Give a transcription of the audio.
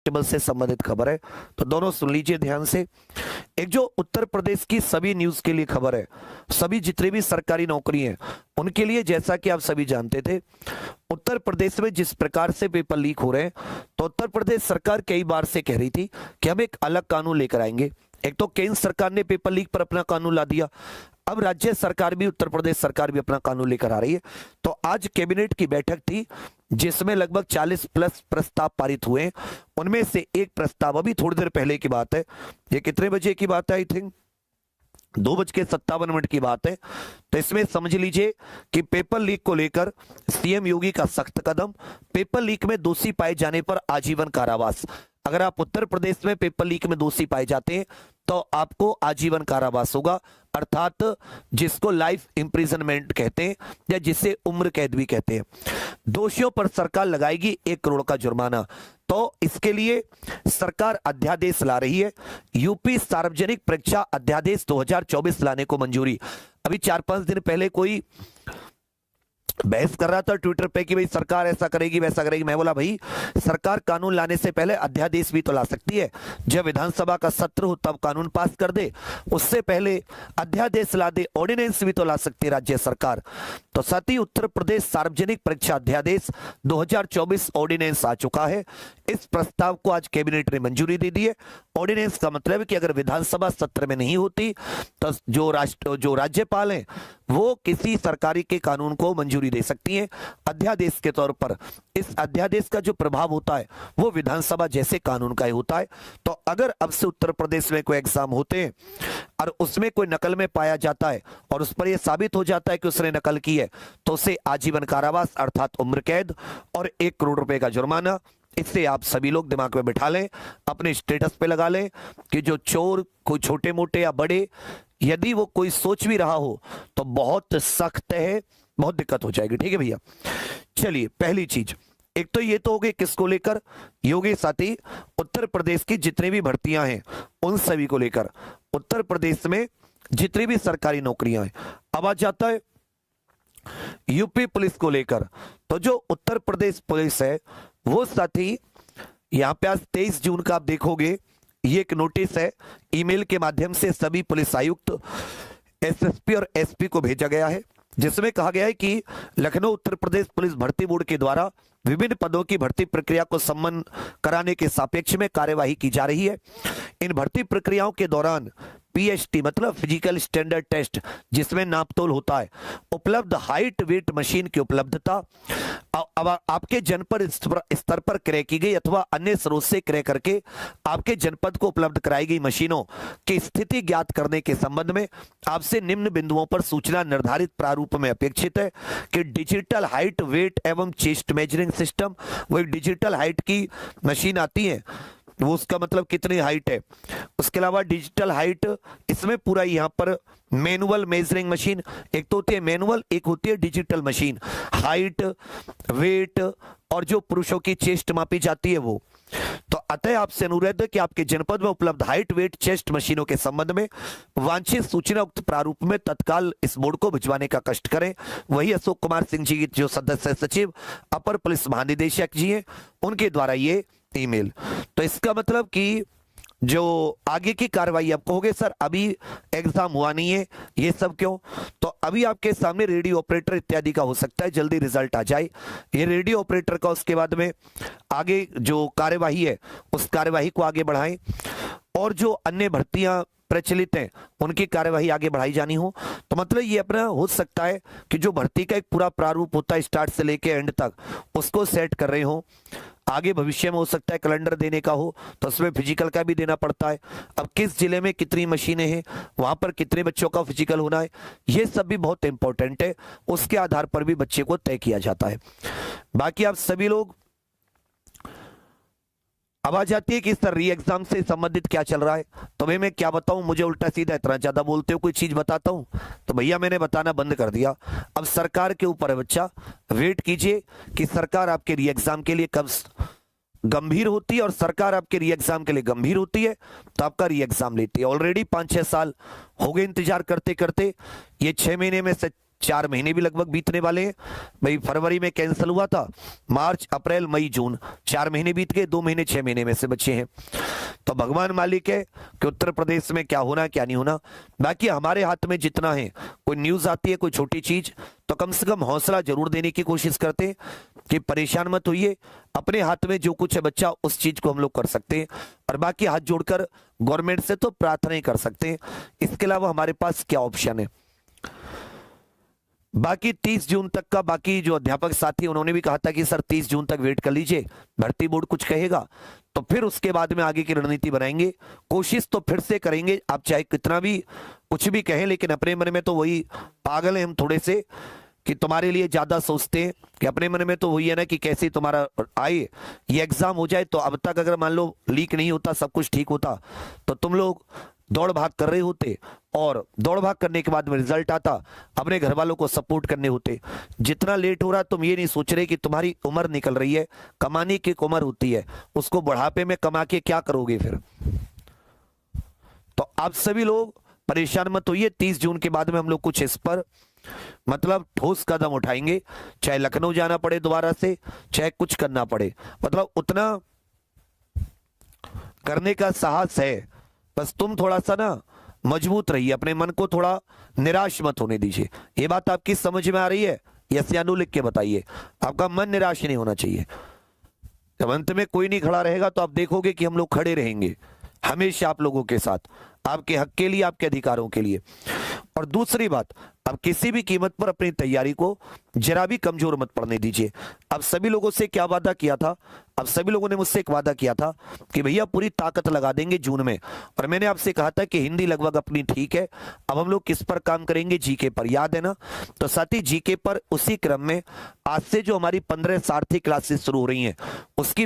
Constable से संबंधित खबर है, तो दोनों सुन लीजिए ध्यान से। एक जो उत्तर प्रदेश की सभी न्यूज के लिए खबर है, सभी जितनी भी सरकारी नौकरी हैं उनके लिए, जैसा कि आप सभी जानते थे उत्तर प्रदेश में जिस प्रकार से पेपर लीक हो रहे हैं, तो उत्तर प्रदेश सरकार कई बार से कह रही थी कि हम एक अलग कानून लेकर आएंगे। एक तो केंद्र सरकार ने पेपर लीक पर अपना कानून ला दिया, अब राज्य सरकार भी, उत्तर प्रदेश सरकार भी अपना कानून लेकर आ रही है। तो आज कैबिनेट की बैठक थी जिसमें लगभग 40 प्लस प्रस्ताव पारित हुए। उनमें से एक प्रस्ताव अभी थोड़ी देर पहले की बात है, ये कितने बजे की बात है, आई थिंक 2:57 की बात है। तो इसमें समझ लीजिए कि पेपर लीक को लेकर सीएम योगी का सख्त कदम, पेपर लीक में दोषी पाए जाने पर आजीवन कारावास। अगर आप उत्तर प्रदेश में पेपर लीक में दोषी पाए जाते हैं तो आपको आजीवन कारावास होगा, अर्थात जिसको लाइफ इंप्रिजनमेंट कहते हैं या जिसे उम्र कैद भी कहते हैं। दोषियों पर सरकार लगाएगी 1 करोड़ का जुर्माना। तो इसके लिए सरकार अध्यादेश ला रही है, यूपी सार्वजनिक परीक्षा अध्यादेश 2024 लाने को मंजूरी। अभी 4-5 दिन पहले कोई बहस कर रहा था ट्विटर पे कि भाई सरकार ऐसा करेगी वैसा करेगी। मैं बोला भाई सरकार कानून लाने से पहले अध्यादेश भी तो ला सकती है, जब विधानसभा का सत्र हो तब कानून पास कर दे, उससे पहले अध्यादेश ला दे, ऑर्डिनेंस भी तो ला सकती है राज्य सरकार। तो साथ ही उत्तर प्रदेश सार्वजनिक परीक्षा अध्यादेश 2024 ऑर्डिनेंस आ चुका है। इस प्रस्ताव को आज कैबिनेट ने मंजूरी दे दी है। ऑर्डिनेंस का मतलब है कि अगर विधानसभा सत्र में नहीं होती तो जो राज्यपाल हैं वो किसी सरकारी के कानून को मंजूरी दे सकती हैं अध्यादेश के तौर पर। इस अध्यादेश का जो प्रभाव होता है वो विधानसभा जैसे कानून का ही होता है। तो अगर अब से उत्तर प्रदेश में कोई एग्जाम होते हैं और उसमें कोई नकल में पाया जाता है और उस पर यह साबित हो जाता है कि उसने नकल की है, तो उसे आजीवन कारावास अर्थात उम्र कैद और 1 करोड़ रुपए का जुर्माना। इससे आप सभी लोग दिमाग में बिठा लें, अपने स्टेटस पे लगा लें कि जो चोर कोई छोटे मोटे या बड़े, यदि वो कोई सोच भी रहा हो तो बहुत सख्त है, बहुत दिक्कत हो जाएगी। ठीक है भैया, चलिए पहली चीज, एक तो ये तो हो गई किसको लेकर, योगी साथी उत्तर प्रदेश की जितनी भी भर्तियां हैं उन सभी को लेकर, उत्तर प्रदेश में जितनी भी सरकारी नौकरियां हैं। अब आ जाता है यूपी पुलिस को लेकर। तो जो उत्तर प्रदेश पुलिस है वो साथी यहां पे आज 23 जून का आप देखोगे, ये एक नोटिस है ईमेल के माध्यम से सभी पुलिस आयुक्त, एसएसपी और एसपी को भेजा गया है, जिसमें कहा गया है कि लखनऊ उत्तर प्रदेश पुलिस भर्ती बोर्ड के द्वारा विभिन्न पदों की भर्ती प्रक्रिया को सम्पन्न कराने के सापेक्ष में कार्यवाही की जा रही है। इन भर्ती प्रक्रियाओं के दौरान पीएसटी मतलब फिजिकल स्टैंडर्ड टेस्ट, जिसमें नापतोल होता है, उपलब्ध हाइट वेट मशीन की उपलब्धता, अब आपके जनपद स्तर पर क्रय की गई अथवा अन्य स्रोत से क्रय करके आपके जनपद को उपलब्ध कराई गई मशीनों की स्थिति ज्ञात करने के संबंध में आपसे निम्न बिंदुओं पर सूचना निर्धारित प्रारूप में अपेक्षित है कि डिजिटल हाइट वेट एवं चेस्ट मेजरिंग सिस्टम, वही डिजिटल हाइट की मशीन आती है वो उसका मतलब कितनी हाइट है, उसके अलावा डिजिटल हाइट, इसमें पूरा यहाँ पर मैनुअल मेजरिंग मशीन, एक तो होती है मैनुअल, एक होती है डिजिटल मशीन, हाइट वेट और जो पुरुषों की चेस्ट मापी जाती है वो। तो अतः आपसे अनुरोध है कि आपके जनपद में उपलब्ध हाइट वेट चेस्ट मशीनों के संबंध में वांछित सूचना उक्त प्रारूप में तत्काल इस बोर्ड को भिजवाने का कष्ट करें। वही अशोक कुमार सिंह जी जो सदस्य सचिव अपर पुलिस महानिदेशक जी हैं उनके द्वारा ये ईमेल। तो इसका मतलब कि जो आगे की कार्रवाई, आप कहोगे सर अभी एग्जाम हुआ नहीं है, ये सब क्यों, तो अभी आपके सामने रेडियो ऑपरेटर इत्यादि का हो सकता है जल्दी रिजल्ट आ जाए, ये रेडियो ऑपरेटर का, उसके बाद में आगे जो कार्यवाही है उस कार्यवाही को आगे बढ़ाएं और जो अन्य भर्तियां प्रचलित हैं उनकी कार्यवाही आगे बढ़ाई जानी हो। तो मतलब ये अपना हो सकता है कि जो भर्ती का एक पूरा प्रारूप होता है स्टार्ट से लेके एंड तक, उसको सेट कर रहे हो। आगे भविष्य में हो सकता है कैलेंडर देने का हो तो उसमें फिजिकल का भी देना पड़ता है। अब किस जिले में कितनी मशीनें हैं, वहां पर कितने बच्चों का फिजिकल होना है, ये सब भी बहुत इंपॉर्टेंट है, उसके आधार पर भी बच्चे को तय किया जाता है। बाकी आप सभी लोग, अब आ जाती है कि सर री एग्जाम से संबंधित क्या चल रहा है, तो भाई मैं क्या बताऊं, मुझे उल्टा सीधा इतना ज्यादा बोलते हो, कोई चीज बताता हूं तो भैया मैंने बताना बंद कर दिया। अब सरकार के ऊपर है बच्चा, वेट कीजिए कि सरकार आपके री एग्जाम के लिए कब गंभीर होती है, और सरकार आपके री एग्जाम के लिए गंभीर होती है तो आपका री एग्जाम लेती है। ऑलरेडी 5-6 साल हो गए इंतजार करते करते, ये 6 महीने में से 4 महीने भी लगभग बीतने वाले हैं भाई। फरवरी में कैंसिल हुआ था, मार्च अप्रैल मई जून 4 महीने बीत गए, 2 महीने 6 महीने में से बचे हैं। तो भगवान मालिक है कि उत्तर प्रदेश में क्या होना क्या नहीं होना। बाकी हमारे हाथ में जितना है, कोई न्यूज आती है कोई छोटी चीज तो कम से कम हौसला जरूर देने की कोशिश करते हैं कि परेशान मत होइए, अपने हाथ में जो कुछ है बच्चा उस चीज को हम लोग कर सकते हैं। और बाकी हाथ जोड़कर गवर्नमेंट से तो प्रार्थना ही कर सकते हैं, इसके अलावा हमारे पास क्या ऑप्शन है। बाकी 30 जून तक का, बाकी जो अध्यापक साथी उन्होंने भी कहा था कि सर 30 जून तक वेट कर लीजिए, भर्ती बोर्ड कुछ कहेगा तो फिर उसके बाद में आगे की रणनीति बनाएंगे। कोशिश तो फिर से करेंगे, आप चाहे कितना भी कुछ भी कहें, लेकिन अपने मन में तो वही पागल है हम थोड़े से कि तुम्हारे लिए ज्यादा सोचते हैं कि अपने मन में तो वही है ना कि कैसे तुम्हारा आए ये एग्जाम हो जाए। तो अब तक अगर मान लो लीक नहीं होता, सब कुछ ठीक होता तो तुम लोग दौड़ भाग कर रहे होते, और दौड़ भाग करने के बाद में रिजल्ट आता, अपने घर वालों को सपोर्ट करने होते। जितना लेट हो रहा तुम ये नहीं सोच रहे कि तुम्हारी उम्र निकल रही है, कमाने की एक उम्र होती है, उसको बुढ़ापे में कमा के क्या करोगे फिर। तो आप सभी लोग परेशान मत होइए, 30 जून के बाद में हम लोग कुछ इस पर मतलब ठोस कदम उठाएंगे, चाहे लखनऊ जाना पड़े दोबारा से, चाहे कुछ करना पड़े, मतलब उतना करने का साहस है। बस तुम थोड़ा सा ना मजबूत रहिए, अपने मन को थोड़ा निराश मत होने दीजिए। ये बात आपकी समझ में आ रही है? यस या नो लिख के बताइए। आपका मन निराश नहीं होना चाहिए। जब अंत में कोई नहीं खड़ा रहेगा तो आप देखोगे कि हम लोग खड़े रहेंगे हमेशा आप लोगों के साथ, आपके हक के लिए, आपके अधिकारों के लिए। और दूसरी बात, अब किसी भी कीमत पर अपनी तैयारी को जरा भी कमजोर मत पड़ने दीजिए। अब सभी लोगों से क्या वादा किया था, अब सभी लोगों ने मुझसे एक वादा किया था कि भैया पूरी ताकत लगा देंगे जून में, और मैंने आपसे कहा था कि हिंदी लगभग अपनी ठीक है, अब हम लोग किस पर काम करेंगे, जीके पर, याद है ना। तो साथ ही जीके पर उसी क्रम में आज से जो हमारी 15 सारथी क्लासेस शुरू हो रही हैं उसकी